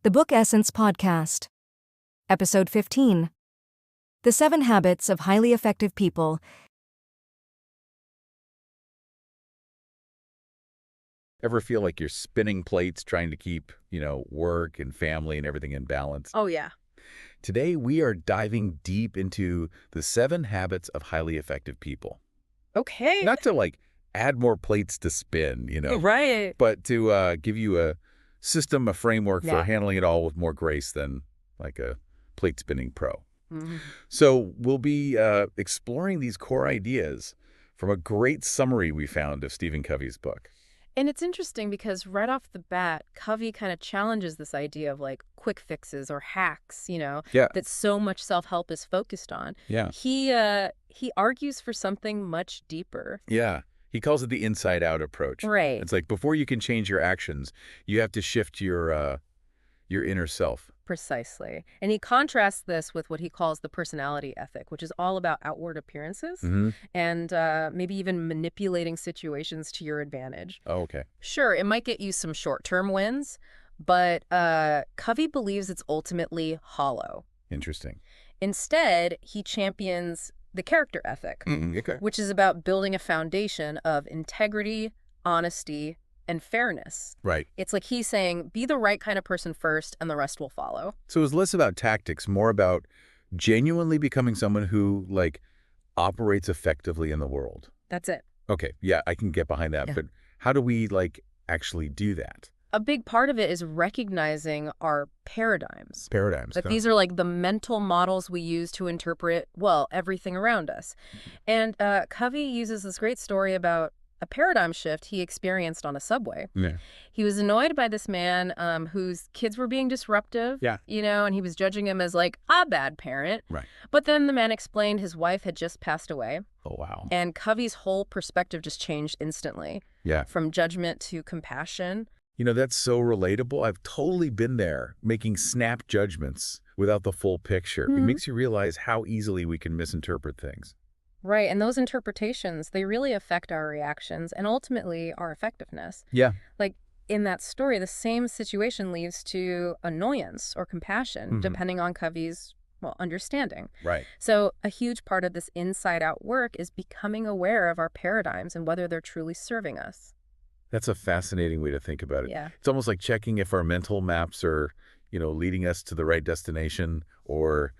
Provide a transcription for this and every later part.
The Book Essence Podcast. Episode 15. The 7 Habits of Highly Effective People. Ever feel like you're spinning plates trying to keep, work and family and everything in balance? Oh, yeah. Today, we are diving deep into the 7 habits of highly effective people. Okay. Not to, add more plates to spin, Right. but to give you a system, a framework for Yeah. handling it all with more grace than, like a plate spinning pro. Mhm. So we'll be exploring these core ideas from a great summary we found of Stephen Covey's book. And it's interesting because right off the bat, Covey kind of challenges this idea of quick fixes or hacks, Yeah. that so much self-help is focused on. Yeah. He argues for something much deeper. Yeah. He calls it the inside-out approach. Right. It's like before you can change your actions, you have to shift your inner self. Precisely. And he contrasts this with what he calls the personality ethic, which is all about outward appearances and maybe even manipulating situations to your advantage. Oh, okay. Sure, it might get you some short-term wins, but Covey believes it's ultimately hollow. Interesting. Instead, he champions the character ethic, Okay. which is about building a foundation of integrity, honesty, and fairness. Right. It's like he's saying, be the right kind of person first, and the rest will follow. So it's less about tactics, more about genuinely becoming someone who, operates effectively in the world. That's it. Okay. Yeah, I can get behind that. Yeah. But how do we, actually do that? A big part of it is recognizing our paradigms. Paradigms. That these are the mental models we use to interpret, everything around us. And Covey uses this great story about a paradigm shift he experienced on a subway. Yeah. He was annoyed by this man whose kids were being disruptive, Yeah. and he was judging him as a bad parent. Right. But then the man explained his wife had just passed away. Oh, wow. And Covey's whole perspective just changed instantly. Yeah. From judgment to compassion. That's so relatable. I've totally been there, making snap judgments without the full picture. It makes you realize how easily we can misinterpret things. Right, and those interpretations, they really affect our reactions and ultimately our effectiveness. Yeah. In that story, the same situation leads to annoyance or compassion, depending on Covey's, understanding. Right. So a huge part of this inside-out work is becoming aware of our paradigms and whether they're truly serving us. That's a fascinating way to think about it. Yeah. It's almost like checking if our mental maps are, leading us to the right destination or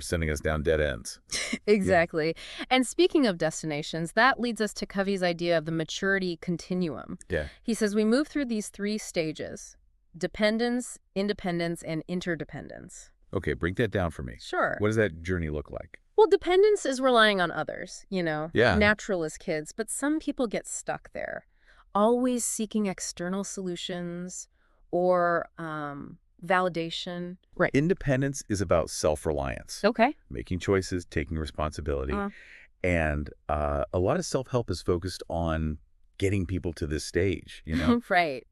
sending us down dead ends. Exactly. And speaking of destinations, that leads us to Covey's idea of the maturity continuum. Yeah. He says we move through these 3 stages: dependence, independence, and interdependence. Okay, break that down for me. Sure. What does that journey look like? Well, dependence is relying on others, Yeah. natural as kids, but some people get stuck there, always seeking external solutions or validation. Right. Independence is about self-reliance, Okay. making choices, taking responsibility. And a lot of self-help is focused on getting people to this stage, Right.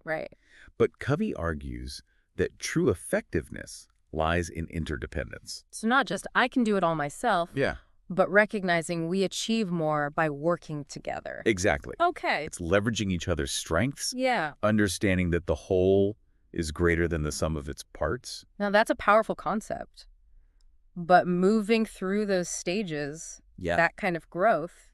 But Covey argues that true effectiveness lies in interdependence. So not just I can do it all myself, Yeah. but recognizing we achieve more by working together. Exactly. Okay. It's leveraging each other's strengths, Yeah. understanding that the whole is greater than the sum of its parts. Now that's a powerful concept. But moving through those stages, Yeah. that kind of growth,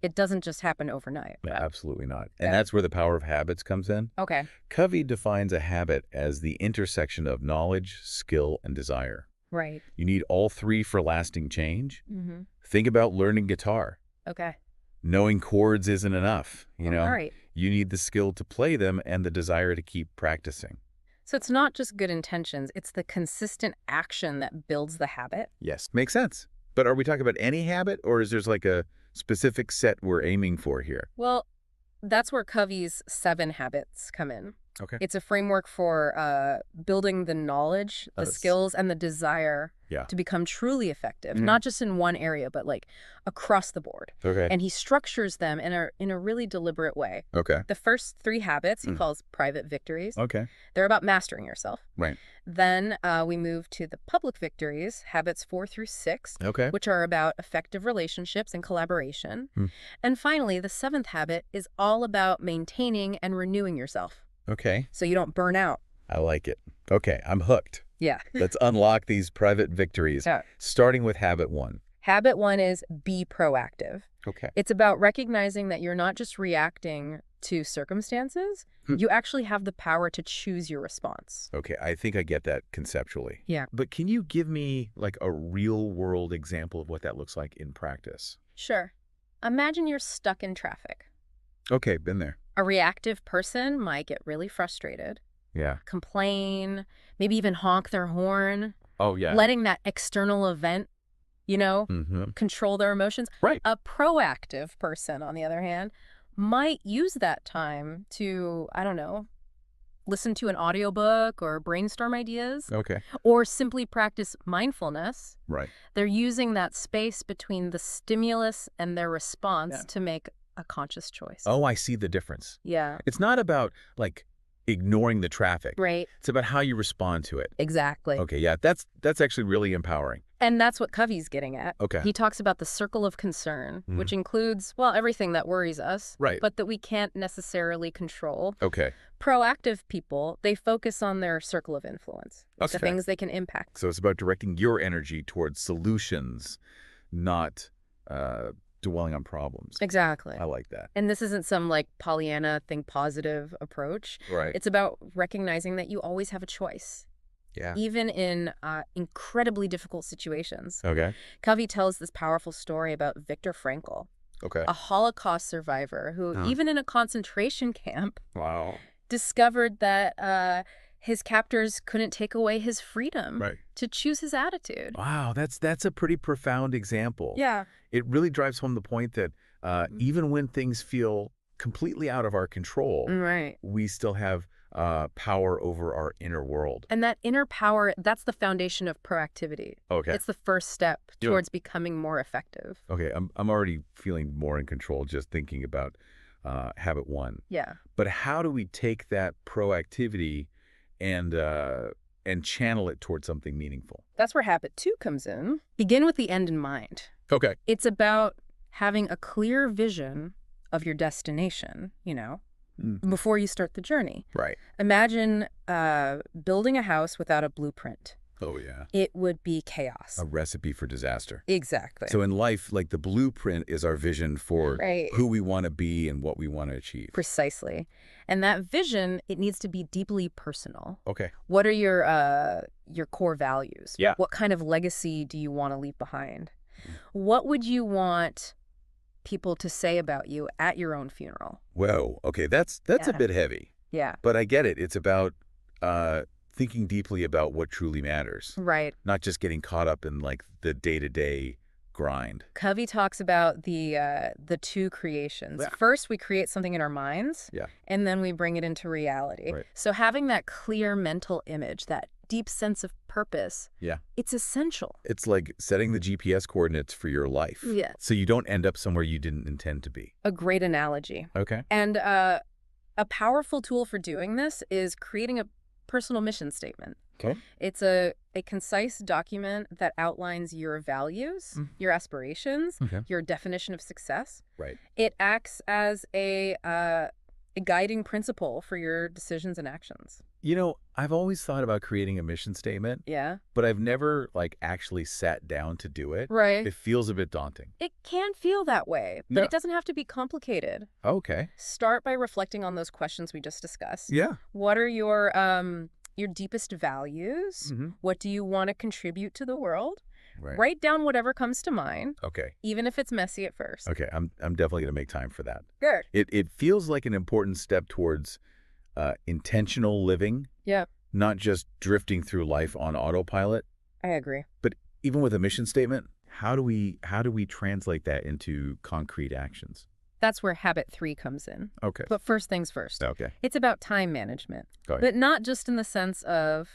it doesn't just happen overnight. Absolutely not. And Yeah. that's where the power of habits comes in. Okay. Covey defines a habit as the intersection of knowledge, skill, and desire. Right. You need all 3 for lasting change. Mm-hmm. Think about learning guitar. Okay. Knowing chords isn't enough, All right. You need the skill to play them and the desire to keep practicing. So it's not just good intentions, it's the consistent action that builds the habit. Yes. Makes sense. But are we talking about any habit, or is there a specific set we're aiming for here? Well, that's where Covey's 7 habits come in. Okay. It's a framework for building the knowledge, the skills, and the desire to become truly effective, not just in one area, but across the board. Okay. And he structures them in a really deliberate way. Okay. The first 3 habits he calls private victories. Okay. They're about mastering yourself. Right. Then we move to the public victories, habits 4 through 6, Okay. which are about effective relationships and collaboration. And finally, the 7th habit is all about maintaining and renewing yourself Okay. so you don't burn out. I like it. Okay, I'm hooked. Yeah. Let's unlock these private victories, Yeah. starting with habit 1. Habit 1 is be proactive. Okay. It's about recognizing that you're not just reacting to circumstances, you actually have the power to choose your response. Okay, I think I get that conceptually. Yeah. But can you give me like a real-world example of what that looks like in practice? Sure. Imagine you're stuck in traffic. Okay, been there. A reactive person might get really frustrated, Yeah. complain, maybe even honk their horn, Oh, yeah. letting that external event, Mm-hmm. control their emotions. Right. A proactive person, on the other hand, might use that time to, I don't know, listen to an audiobook or brainstorm ideas, Okay. or simply practice mindfulness. Right. They're using that space between the stimulus and their response Yeah. to make a conscious choice. Oh, I see the difference. Yeah. It's not about like ignoring the traffic. Right. It's about how you respond to it. Exactly. Okay, yeah, that's actually really empowering. And that's what Covey's getting at. Okay. He talks about the circle of concern, which includes, well, everything that worries us, Right. but that we can't necessarily control. Okay. Proactive people, they focus on their circle of influence, the Okay. things they can impact. So it's about directing your energy towards solutions, not dwelling on problems. Exactly. I like that. And this isn't some like Pollyanna think positive approach. Right. It's about recognizing that you always have a choice, Yeah. even in incredibly difficult situations. Okay. Covey tells this powerful story about Viktor Frankl, Okay. a Holocaust survivor who, even in a concentration camp, Wow. discovered that his captors couldn't take away his freedom to choose his attitude. Wow, that's a pretty profound example. Yeah. It really drives home the point that even when things feel completely out of our control, Right. we still have power over our inner world. And that inner power, that's the foundation of proactivity. Okay. It's the first step Yeah. towards becoming more effective. Okay, I'm already feeling more in control just thinking about habit 1. Yeah. But how do we take that proactivity and channel it towards something meaningful? That's where habit 2 comes in. Begin with the end in mind. Okay. It's about having a clear vision of your destination, before you start the journey. Right. Imagine building a house without a blueprint. Oh, yeah. It would be chaos. A recipe for disaster. Exactly. So in life, like the blueprint is our vision for Right. who we want to be and what we want to achieve. Precisely. And that vision, it needs to be deeply personal. Okay. What are your core values? Yeah. What kind of legacy do you want to leave behind? What would you want people to say about you at your own funeral? Whoa. Okay, that's a Yeah. bit heavy, Yeah. but I get it. It's about thinking deeply about what truly matters, Right. not just getting caught up in like the day-to-day grind. Covey talks about the two creations. Yeah. First, we create something in our minds, Yeah. and then we bring it into reality. Right. So having that clear mental image, that deep sense of purpose, Yeah. it's essential. It's like setting the GPS coordinates for your life. Yeah. So you don't end up somewhere you didn't intend to be. A great analogy. Okay. And a powerful tool for doing this is creating a personal mission statement. Okay. It's a concise document that outlines your values, your aspirations, Okay. your definition of success. Right. It acts as a guiding principle for your decisions and actions. You know, I've always thought about creating a mission statement, Yeah. but I've never like actually sat down to do it. Right. It feels a bit daunting. It can feel that way, but Yeah. it doesn't have to be complicated. Okay. Start by reflecting on those questions we just discussed. Yeah. What are your deepest values? What do you want to contribute to the world? Right. Write down whatever comes to mind, Okay. even if it's messy at first. Okay. I'm definitely going to make time for that. Good. It feels like an important step towards intentional living, Yeah, not just drifting through life on autopilot. I agree. But even with a mission statement, how do we translate that into concrete actions? That's where habit 3 comes in. Okay. But first things first. Okay. It's about time management, Go ahead. but not just in the sense of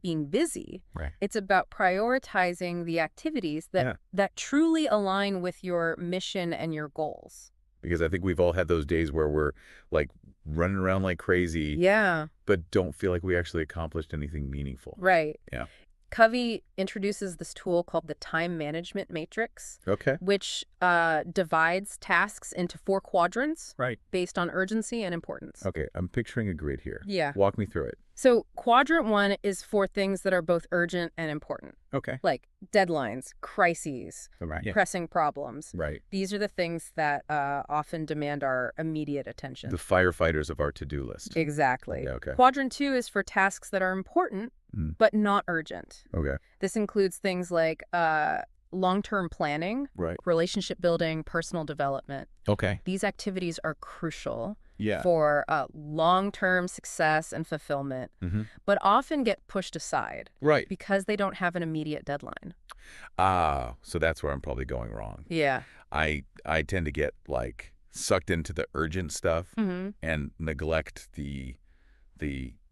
being busy. Right. It's about prioritizing the activities that truly align with your mission and your goals. Because I think we've all had those days where we're like running around like crazy, Yeah, but don't feel like we actually accomplished anything meaningful. right. Yeah. Covey introduces this tool called the time management matrix, Okay. which divides tasks into 4 quadrants Right. based on urgency and importance. Okay. I'm picturing a grid here. Yeah. Walk me through it. So quadrant 1 is for things that are both urgent and important, Okay. like deadlines, crises, Right. Yeah. pressing problems. Right. These are the things that often demand our immediate attention. The firefighters of our to-do list. Exactly. Yeah, okay. Quadrant 2 is for tasks that are important, but not urgent. Okay. This includes things like long-term planning, Right. relationship building, personal development. Okay. These activities are crucial Yeah. for long-term success and fulfillment, but often get pushed aside Right. because they don't have an immediate deadline. So that's where I'm probably going wrong. Yeah. I tend to get like sucked into the urgent stuff Mm-hmm. and neglect the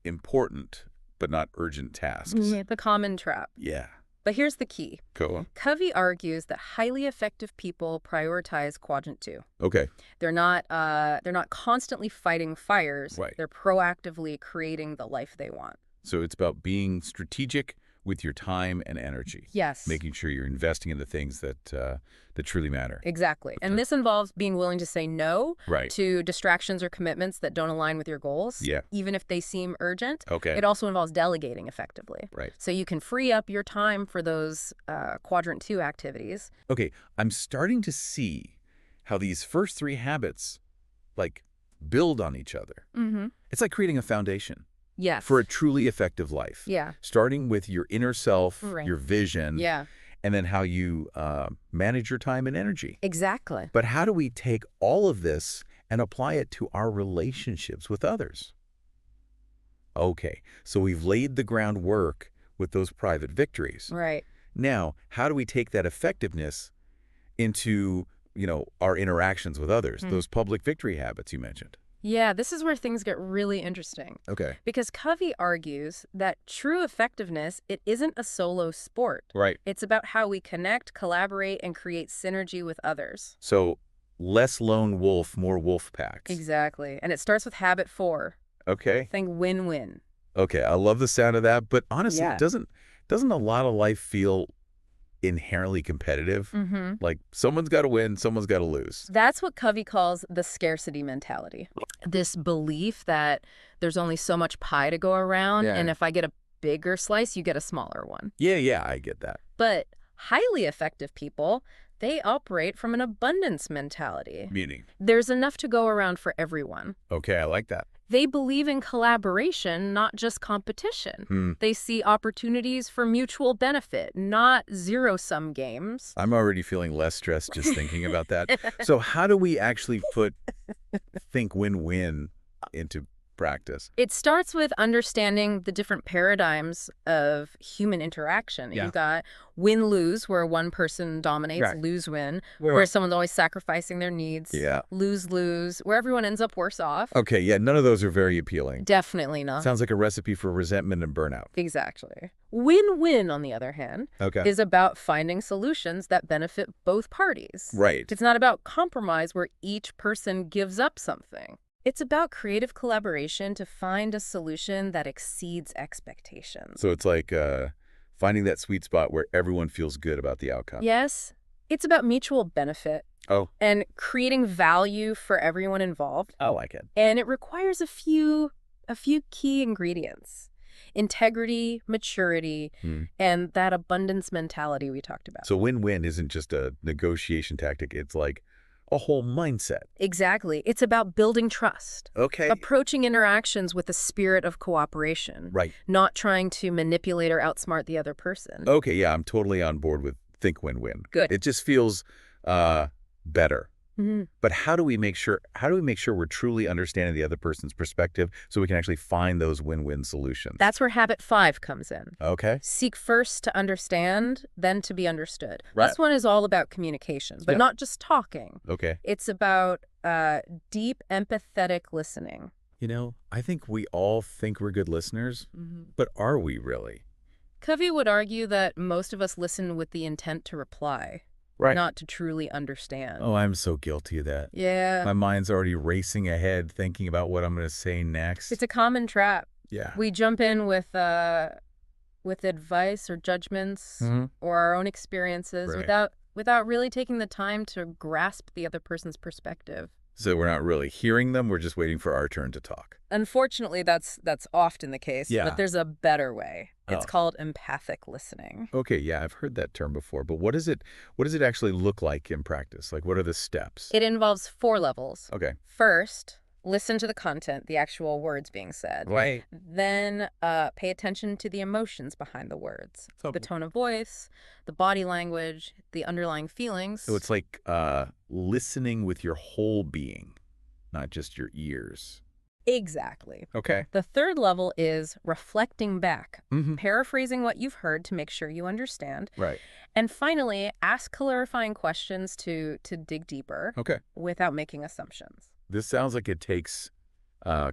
important but not urgent tasks. The common trap. Yeah. But here's the key. Go on. Covey argues that highly effective people prioritize quadrant 2. Okay. They're not constantly fighting fires. Right. They're proactively creating the life they want. So it's about being strategic with your time and energy. Yes. Making sure you're investing in the things that truly matter. Exactly. Okay. And this involves being willing to say no Right. to distractions or commitments that don't align with your goals, Yeah. even if they seem urgent. Okay. It also involves delegating effectively. Right. So you can free up your time for those quadrant 2 activities. Okay. I'm starting to see how these first 3 habits like build on each other. Mm-hmm. It's like creating a foundation Yes. for a truly effective life. Yeah. Starting with your inner self, Right. your vision, Yeah. and then how you manage your time and energy. Exactly. But how do we take all of this and apply it to our relationships with others? Okay, so we've laid the groundwork with those private victories. Right. Now, how do we take that effectiveness into, our interactions with others, those public victory habits you mentioned? Yeah, this is where things get really interesting. Okay. Because Covey argues that true effectiveness, it isn't a solo sport. Right. It's about how we connect, collaborate, and create synergy with others. So less lone wolf, more wolf packs. Exactly. And it starts with habit 4. Okay. Think win-win. Okay, I love the sound of that, but honestly, Yeah. doesn't a lot of life feel inherently competitive? Mm-hmm. Like someone's got to win, someone's got to lose. That's what Covey calls the scarcity mentality. This belief that there's only so much pie to go around, Yeah. and if I get a bigger slice, you get a smaller one. Yeah, I get that. But highly effective people, they operate from an abundance mentality. Meaning, There's enough to go around for everyone. okay, I like that. They believe in collaboration, not just competition. They see opportunities for mutual benefit, not zero-sum games. I'm already feeling less stressed just thinking about that. So how do we actually think win-win into practice? It starts with understanding the different paradigms of human interaction. Yeah. You've got win-lose, where one person dominates, Right. lose-win, where someone's always sacrificing their needs. Yeah. Lose-lose, where everyone ends up worse off. Okay, yeah, none of those are very appealing. Definitely not. Sounds like a recipe for resentment and burnout. Exactly. Win-win, on the other hand, Okay. is about finding solutions that benefit both parties. Right. It's not about compromise where each person gives up something. It's about creative collaboration to find a solution that exceeds expectations. So it's like finding that sweet spot where everyone feels good about the outcome. Yes, it's about mutual benefit Oh, and creating value for everyone involved. I like it. And it requires a few key ingredients: integrity, maturity, and that abundance mentality we talked about. So win-win isn't just a negotiation tactic. It's like a whole mindset. Exactly. It's about building trust, Okay. approaching interactions with a spirit of cooperation, Right. not trying to manipulate or outsmart the other person. Okay, yeah, I'm totally on board with think win-win. Good. It just feels better. Mhm. But how do we make sure we're truly understanding the other person's perspective so we can actually find those win-win solutions? That's where habit 5 comes in. Okay. Seek first to understand, then to be understood. Right. This one is all about communication, but Yeah. not just talking. Okay. It's about deep, empathetic listening. I think we all think we're good listeners, but are we really? Covey would argue that most of us listen with the intent to reply, Right. not to truly understand. Oh, I'm so guilty of that. Yeah. My mind's already racing ahead thinking about what I'm going to say next. It's a common trap. Yeah. We jump in with advice or judgments or our own experiences Right. without really taking the time to grasp the other person's perspective. So we're not really hearing them. We're just waiting for our turn to talk. Unfortunately, that's often the case, Yeah. but there's a better way. It's Oh. called empathic listening. Okay, yeah, I've heard that term before, but what does it actually look like in practice? Like, what are the steps? It involves 4 levels. Okay. First, listen to the content, the actual words being said. Right. Then pay attention to the emotions behind the words, So- the tone of voice, the body language, the underlying feelings. So it's like listening with your whole being, not just your ears. Exactly. Okay. The third level is reflecting back, Mm-hmm. paraphrasing what you've heard to make sure you understand. Right. And finally, ask clarifying questions to dig deeper Okay. without making assumptions. This sounds like it takes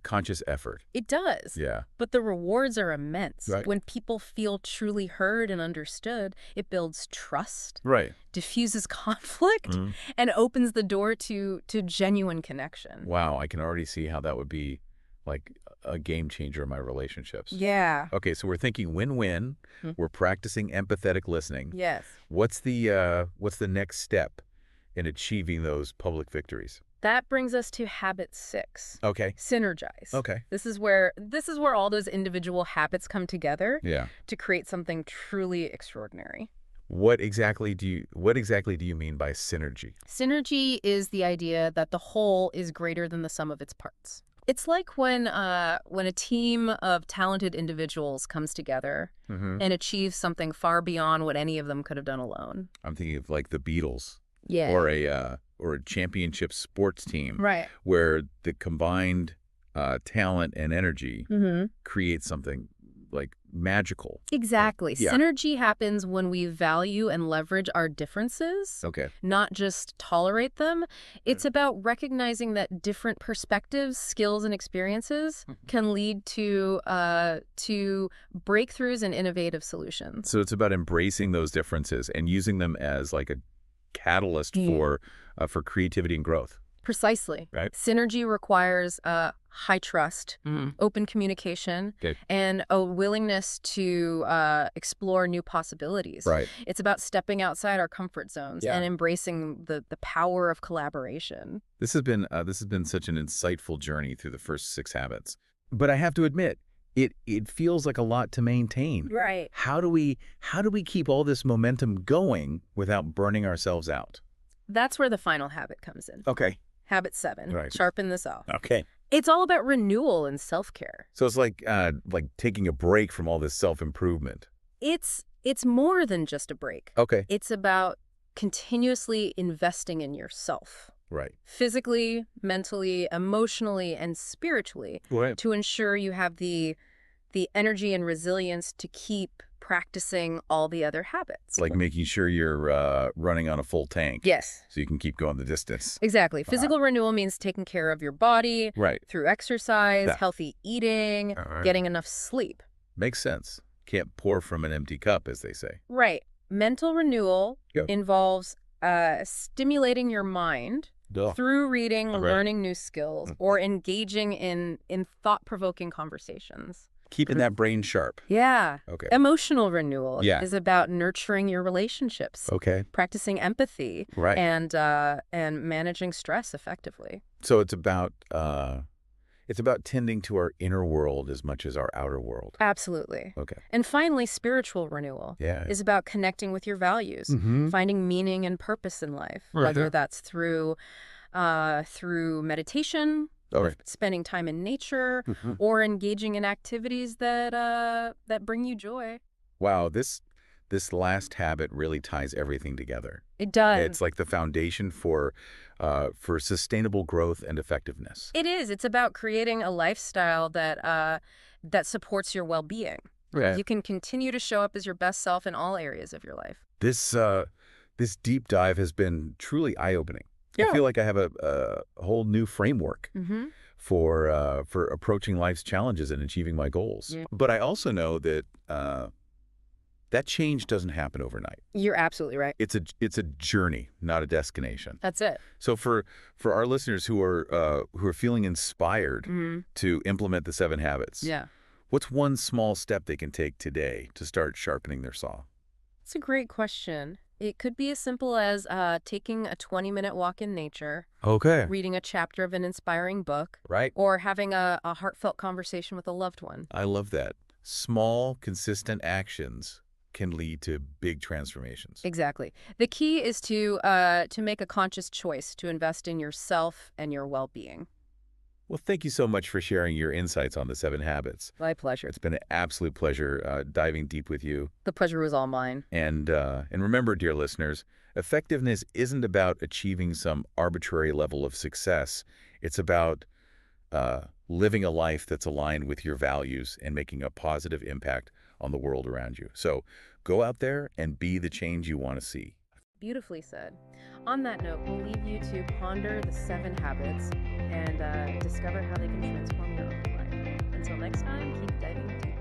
conscious effort. It does. Yeah. But the rewards are immense. Right. When people feel truly heard and understood, it builds trust, Right. diffuses conflict, Mhm. and opens the door to genuine connection. Wow, I can already see how that would be like a game changer in my relationships. Yeah. Okay, so we're thinking win-win. Mhm. We're practicing empathetic listening. Yes. What's the next step in achieving those public victories? That brings us to habit 6. Okay. Synergize. Okay. This is where all those individual habits come together Yeah. to create something truly extraordinary. What exactly do you mean by synergy? Synergy is the idea that the whole is greater than the sum of its parts. It's like when a team of talented individuals comes together Mm-hmm. and achieves something far beyond what any of them could have done alone. I'm thinking of like the Beatles Yeah. or a championship sports team Right. where the combined talent and energy Mm-hmm. creates something like magical. Exactly. Yeah. Synergy happens when we value and leverage our differences, Okay. not just tolerate them. It's about recognizing that different perspectives, skills, and experiences can lead to breakthroughs and innovative solutions. So it's about embracing those differences and using them as like a catalyst for creativity and growth. Precisely. Right. Synergy requires high trust, open communication, Okay. and a willingness to explore new possibilities. Right. It's about stepping outside our comfort zones Yeah. and embracing the power of collaboration. This has been such an insightful journey through the first 6 habits. But I have to admit, it feels like a lot to maintain. Right. How do we keep all this momentum going without burning ourselves out? That's where the final habit comes in. Okay. Habit 7, Right. sharpen the saw. Okay. It's all about renewal and self-care. So it's like taking a break from all this self-improvement. It's more than just a break. Okay. It's about continuously investing in yourself. Right. Physically, mentally, emotionally, and spiritually Right. to ensure you have the energy and resilience to keep practicing all the other habits. Like making sure you're running on a full tank. Yes, So you can keep going the distance. exactly. Physical renewal means taking care of your body Right. through exercise, Yeah. healthy eating, All right. getting enough sleep. Makes sense. Can't pour from an empty cup, as they say. Right. Mental renewal Yeah. involves stimulating your mind Duh. through reading, Right. learning new skills, or engaging in thought-provoking conversations. Keeping that brain sharp. Yeah. Okay. Emotional renewal Yeah. is about nurturing your relationships, Okay. practicing empathy, Right. and managing stress effectively. So it's about tending to our inner world as much as our outer world. Absolutely. Okay. And finally, spiritual renewal Yeah. is about connecting with your values, Mm-hmm. finding meaning and purpose in life, Right. whether that's through meditation, All right. spending time in nature, Mhm. or engaging in activities that bring you joy. Wow. This last habit really ties everything together. It does. It's like the foundation for sustainable growth and effectiveness. It is. It's about creating a lifestyle that supports your well-being. Right. You can continue to show up as your best self in all areas of your life. This deep dive has been truly eye-opening. I Yeah. feel like I have a whole new framework Mm-hmm. for approaching life's challenges and achieving my goals. Yeah. But I also know that that change doesn't happen overnight. You're absolutely right. It's a journey, not a destination. That's it. So for our listeners who are feeling inspired Mm-hmm. to implement the 7 habits, Yeah. what's one small step they can take today to start sharpening their saw? It's a great question. It could be as simple as taking a 20-minute walk in nature, Okay. reading a chapter of an inspiring book, Right. or having a heartfelt conversation with a loved one. I love that. Small, consistent actions can lead to big transformations. Exactly. The key is to make a conscious choice to invest in yourself and your well-being. Well, thank you so much for sharing your insights on the 7 habits. My pleasure. It's been an absolute pleasure diving deep with you. The pleasure was all mine. And remember, dear listeners, effectiveness isn't about achieving some arbitrary level of success. It's about living a life that's aligned with your values and making a positive impact on the world around you. So go out there and be the change you want to see. Beautifully said. On that note, we'll leave you to ponder the 7 habits and discover how they can transform your own life. Until next time, keep diving deep.